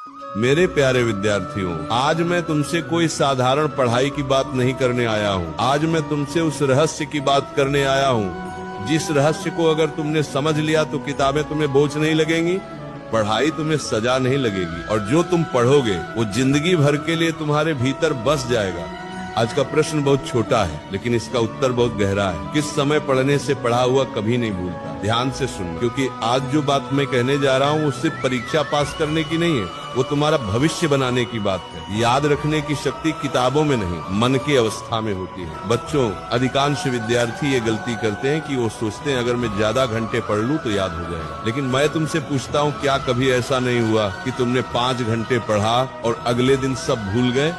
मेरे प्यारे विद्यार्थियों, आज मैं तुमसे कोई साधारण पढ़ाई की बात नहीं करने आया हूँ। आज मैं तुमसे उस रहस्य की बात करने आया हूँ जिस रहस्य को अगर तुमने समझ लिया तो किताबें तुम्हें बोझ नहीं लगेंगी, पढ़ाई तुम्हें सजा नहीं लगेगी, और जो तुम पढ़ोगे वो जिंदगी भर के लिए तुम्हारे भीतर बस जाएगा। आज का प्रश्न बहुत छोटा है लेकिन इसका उत्तर बहुत गहरा है। किस समय पढ़ने से पढ़ा हुआ कभी नहीं भूलता। ध्यान से सुनो, क्योंकि आज जो बात मैं कहने जा रहा हूँ वो सिर्फ परीक्षा पास करने की नहीं है, वो तुम्हारा भविष्य बनाने की बात है। याद रखने की शक्ति किताबों में नहीं, मन की अवस्था में होती है। बच्चों, अधिकांश विद्यार्थी ये गलती करते हैं कि वो सोचते हैं अगर मैं ज्यादा घंटे पढ़ लूँ तो याद हो जाएगा। लेकिन मैं तुमसे पूछता हूँ, क्या कभी ऐसा नहीं हुआ कि तुमने 5 घंटे पढ़ा और अगले दिन सब भूल गए?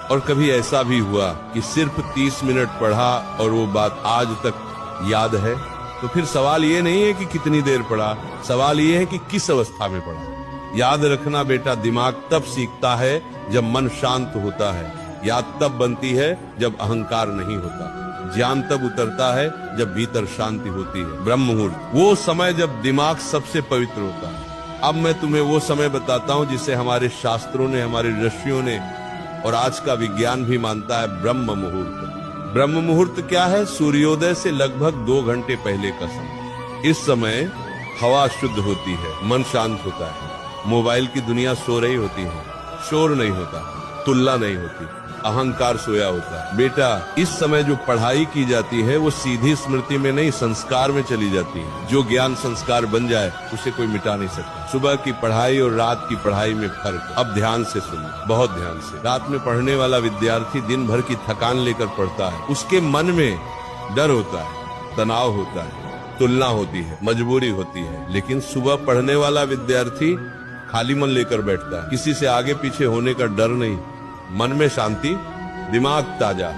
और कभी ऐसा भी हुआ कि सिर्फ 30 मिनट पढ़ा और वो बात आज तक याद है? तो फिर सवाल ये नहीं है कि कितनी देर पढ़ा, सवाल ये है कि किस अवस्था में पढ़ा। याद रखना बेटा, दिमाग तब सीखता है जब मन शांत होता है। याद तब बनती है जब अहंकार नहीं होता। ज्ञान तब उतरता है जब भीतर शांति होती है। ब्रह्म मुहूर्त, वो समय जब दिमाग सबसे पवित्र होता है। अब मैं तुम्हें वो समय बताता हूँ जिसे हमारे शास्त्रों ने, हमारे ऋषियों ने और आज का विज्ञान भी मानता है, ब्रह्म मुहूर्त। ब्रह्म मुहूर्त क्या है? सूर्योदय से लगभग 2 घंटे पहले का समय। इस समय हवा शुद्ध होती है, मन शांत होता है, मोबाइल की दुनिया सो रही होती है, शोर नहीं होता, तुलना नहीं होती, अहंकार सोया होता है। बेटा, इस समय जो पढ़ाई की जाती है वो सीधी स्मृति में नहीं, संस्कार में चली जाती है। जो ज्ञान संस्कार बन जाए उसे कोई मिटा नहीं सकता। सुबह की पढ़ाई और रात की पढ़ाई में फर्क। अब ध्यान से सुनो, बहुत ध्यान से। रात में पढ़ने वाला विद्यार्थी दिन भर की थकान लेकर पढ़ता है। उसके मन में डर होता है, तनाव होता है, तुलना होती है, मजबूरी होती है। लेकिन सुबह पढ़ने वाला विद्यार्थी खाली मन लेकर बैठता है, किसी से आगे पीछे होने का डर नहीं, मन में शांति, दिमाग ताजा।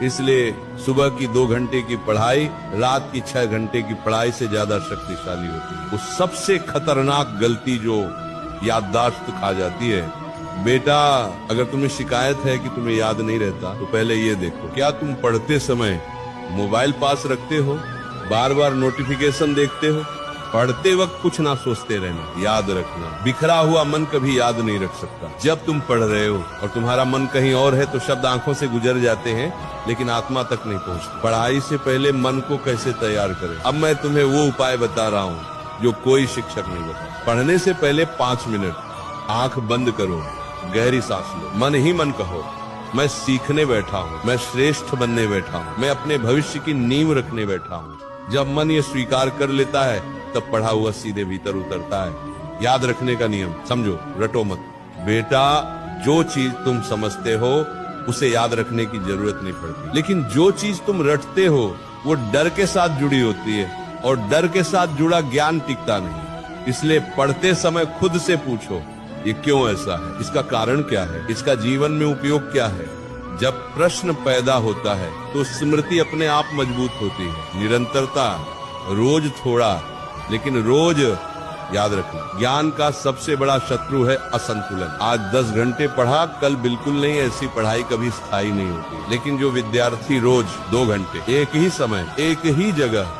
इसलिए सुबह की 2 घंटे की पढ़ाई रात की 6 घंटे की पढ़ाई से ज्यादा शक्तिशाली होती है। वो सबसे खतरनाक गलती जो याददाश्त खा जाती है। बेटा, अगर तुम्हें शिकायत है कि तुम्हें याद नहीं रहता तो पहले ये देखो, क्या तुम पढ़ते समय मोबाइल पास रखते हो, बार बार नोटिफिकेशन देखते हो? पढ़ते वक्त कुछ ना सोचते रहना। याद रखना, बिखरा हुआ मन कभी याद नहीं रख सकता। जब तुम पढ़ रहे हो और तुम्हारा मन कहीं और है तो शब्द आंखों से गुजर जाते हैं लेकिन आत्मा तक नहीं पहुंचते। पढ़ाई से पहले मन को कैसे तैयार करें? अब मैं तुम्हें वो उपाय बता रहा हूँ जो कोई शिक्षक नहीं बता। पढ़ने से पहले 5 मिनट आंख बंद करो, गहरी सांस लो, मन ही मन कहो, मैं सीखने बैठा हूँ, मैं श्रेष्ठ बनने बैठा हूँ, मैं अपने भविष्य की नींव रखने बैठा हूँ। जब मन ये स्वीकार कर लेता है तब पढ़ा हुआ सीधे भीतर उतरता है। याद रखने का नियम समझो, रटो मत। बेटा, जो चीज तुम समझते हो उसे याद रखने की जरूरत नहीं पड़ती, लेकिन जो चीज तुम रटते हो वो डर के साथ जुड़ी होती है और डर के साथ जुड़ा ज्ञान टिकता नहीं। इसलिए पढ़ते समय खुद से पूछो, ये क्यों ऐसा है, इसका कारण क्या है, इसका जीवन में उपयोग क्या है। जब प्रश्न पैदा होता है तो स्मृति अपने आप मजबूत होती है। निरंतरता, रोज थोड़ा लेकिन रोज याद रखना। ज्ञान का सबसे बड़ा शत्रु है असंतुलन। आज 10 घंटे पढ़ा, कल बिल्कुल नहीं, ऐसी पढ़ाई कभी स्थायी नहीं होती। लेकिन जो विद्यार्थी रोज 2 घंटे एक ही समय एक ही जगह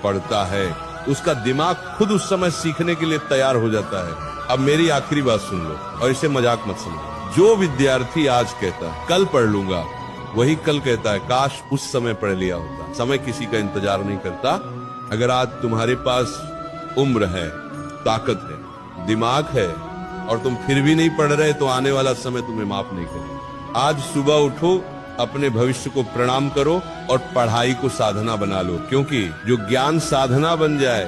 पढ़ता है, उसका दिमाग खुद उस समय सीखने के लिए तैयार हो जाता है। अब मेरी आखिरी बात सुन लो और इसे मजाक मत समझो। जो विद्यार्थी आज कहता है कल पढ़ लूंगा, वही कल कहता है काश उस समय पढ़ लिया होता। समय किसी का इंतजार नहीं करता। अगर आज तुम्हारे पास उम्र है, ताकत है, दिमाग है और तुम फिर भी नहीं पढ़ रहे तो आने वाला समय तुम्हें माफ नहीं करेगा। आज सुबह उठो, अपने भविष्य को प्रणाम करो और पढ़ाई को साधना बना लो, क्योंकि जो ज्ञान साधना बन जाए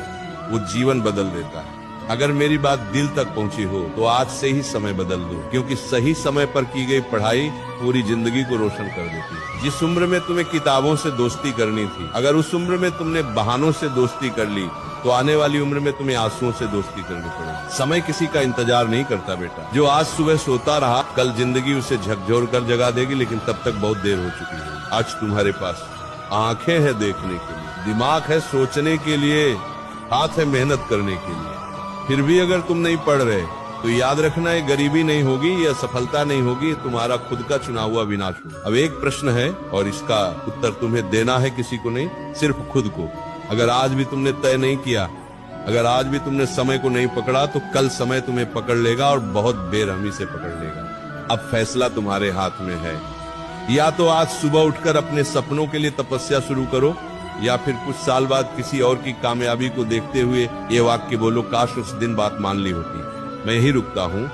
वो जीवन बदल देता है। अगर मेरी बात दिल तक पहुंची हो तो आज से ही समय बदल दो, क्योंकि सही समय पर की गई पढ़ाई पूरी जिंदगी को रोशन कर देती है। जिस उम्र में तुम्हें किताबों से दोस्ती करनी थी, अगर उस उम्र में तुमने बहानों से दोस्ती कर ली तो आने वाली उम्र में तुम्हें आंसुओं से दोस्ती करनी पड़ेगी। समय किसी का इंतजार नहीं करता बेटा। जो आज सुबह सोता रहा, कल जिंदगी उसे झकझोर कर जगा देगी, लेकिन तब तक बहुत देर हो चुकी है। आज तुम्हारे पास आंखें हैं देखने के लिए, दिमाग है सोचने के लिए, हाथ है मेहनत करने के लिए। फिर भी अगर तुम नहीं पढ़ रहे तो याद रखना, ये गरीबी नहीं होगी, ये असफलता नहीं होगी, तुम्हारा खुद का चुना हुआ विनाश होगा। अब एक प्रश्न है और इसका उत्तर तुम्हें देना है, किसी को नहीं, सिर्फ खुद को। अगर आज भी तुमने तय नहीं किया अगर आज भी तुमने समय को नहीं पकड़ा तो कल समय तुम्हें पकड़ लेगा और बहुत बेरहमी से पकड़ लेगा। अब फैसला तुम्हारे हाथ में है। या तो आज सुबह उठकर अपने सपनों के लिए तपस्या शुरू करो, या फिर कुछ साल बाद किसी और की कामयाबी को देखते हुए ये वाक्य बोलो, काश उस दिन बात मान ली होती। मैं यही रुकता हूँ,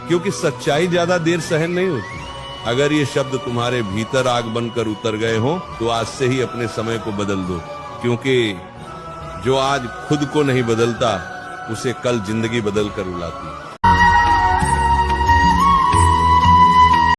क्योंकि सच्चाई ज्यादा देर सहन नहीं होती। अगर ये शब्द तुम्हारे भीतर आग बनकर उतर गए हो तो आज से ही अपने समय को बदल दो, क्योंकि जो आज खुद को नहीं बदलता उसे कल जिंदगी बदल कर रुलाती।